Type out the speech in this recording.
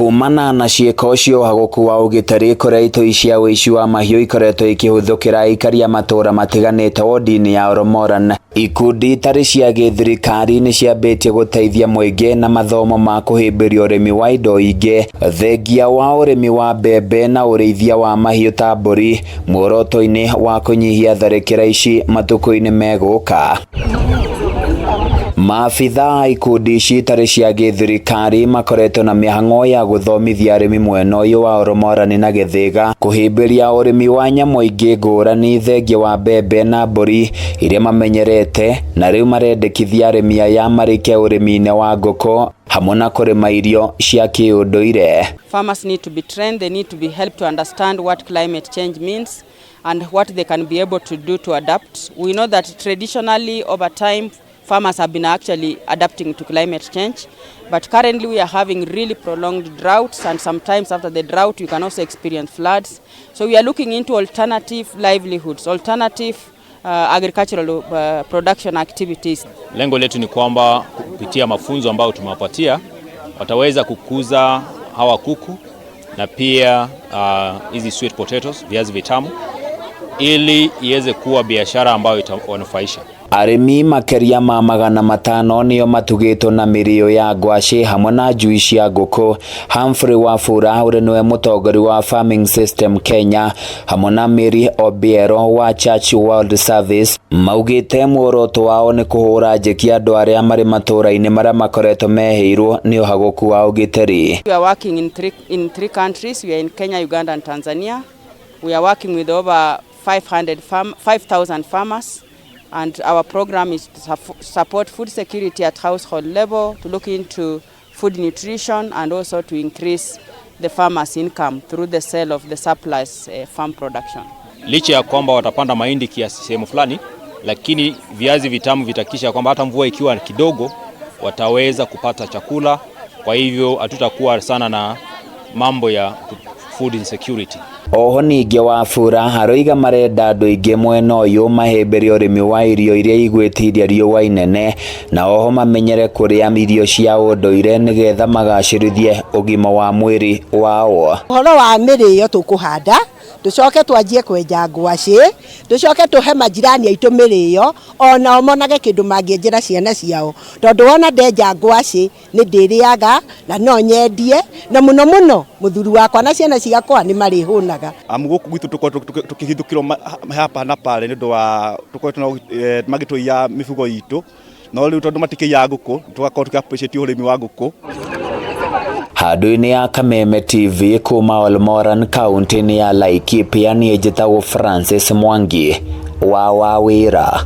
Kuumana na ciĩko ũcio haguku wa ũgitĩri kũrĩa itoi cia ũici wa mahiu ikoretwo ikĩhũthũkĩra aikari a matũũra matiganĩte wandi-ini ya Ol Moran. Ikundi itarĩ cia gĩthirikari nĩ ciambĩtie gũteithia mũingĩ na mathomo ma kũhĩmbĩria ũrĩmi wa indo ingĩ, thengia wa ũrĩmi wa mbembe na ũrĩithia wa mahiu ta mbũri, muoroto-inĩ wa kũnyihia tharĩkĩra ici matukũ-inĩ megũka. Maabitha a ikundi ici itarĩ cia gĩthirikari makoretwo na mĩhang'o ya gũthomithia arĩmi mwena ũyũ wa Ol Moran na Githiga kũhĩmbĩria ũrĩmi wa nyamũ ingĩ ngũrani thengia wa mbembe na mbũri iria mamenyerete, na rĩu marendekithia arĩmi aya marĩke ũrĩmi-inĩ wa ngũkũ hamwe na kũrĩma irio cia kĩũndũire. Farmers need to be trained, they need to be helped to understand what climate change means and what they can be able to do to adapt. We know that traditionally over time farmers have been actually adapting to climate change, but currently we are having really prolonged droughts, and sometimes after the drought you can also experience floods. So we are looking into alternative livelihoods, alternative agricultural production activities. Lengo letu ni kwamba kupitia mafunzo ambayo tumewapatia wataweza kukuza hawa kuku na pia hizi sweet potatoes, viazi vitamu, ili iweze kuwa biashara ambayo itawanufaisha. Arimi makiria ma 500 nio matugĩtwo na mirio ya ngwacĩ hamwe na njui cia ngũkũ. Humphrey Wafula ũrĩa nĩwe mũtongoria wa Farming System Kenya hamwe na Mary Obiero wa Church World Service maugĩte muoroto wao nĩ kũhũra njeki andũ arĩa marĩ matũũra-inĩ marĩa makoretwo mehĩirwo nĩ ũhagũku wa ũgitĩri. We are working in three countries. We are in Kenya, Uganda and Tanzania. We are working with over 5,000 farmers. And our program is to support food security at household level, to look into food nutrition and also to increase the farmers' income through the sale of the surplus farm production. Licha ya kwamba watapanda mahindi kiasi sehemu fulani, lakini viazi vitamu vitakisha kwamba hata mvua ikiwa kidogo wataweza kupata chakula. Kwa hivyo hatutakuwa sana na mambo ya food insecurity. Oho ningĩ Wafula aroiga marenda andũ aingĩ mwena ũyũ mahĩmbĩrie ũrĩmi wa irio iria igwĩtiria riũa inene, na oho mamenyere kũrĩa irio cia ũndũire nĩgetha magacĩrithie ũgima wa mwĩrĩ wao. Ũhoro wa mĩrĩo tũkũhanda, tũcoke twanjie kwenja ngwacĩ, tũcoke tũhe majirani aitũ mĩrĩo, ona monage kĩndũ mangĩenjera ciana ciao, tondũ wona ndenja ngwacĩ nĩ ndĩrĩaga na no nyendie, na mũno mũthuri wakwa na ciana cigakwa nĩ marĩhũnaga. Gũkũ gwitũ tũkĩhithũkĩrwo hapa na pale nĩ ũndũ wa tũkoretwo magĩtũiya mĩfugo itũ, no rĩu tondũ matikĩiya ngũkũ tũgakorwo tũkĩ-appreciate ũrĩmi wa ngũkũ. Handũ-inĩ ya Kameme TV kuuma Ol Moran kaunti-ini ya Laikipia niĩ njĩtagwo Francis Mwangi wa wĩra.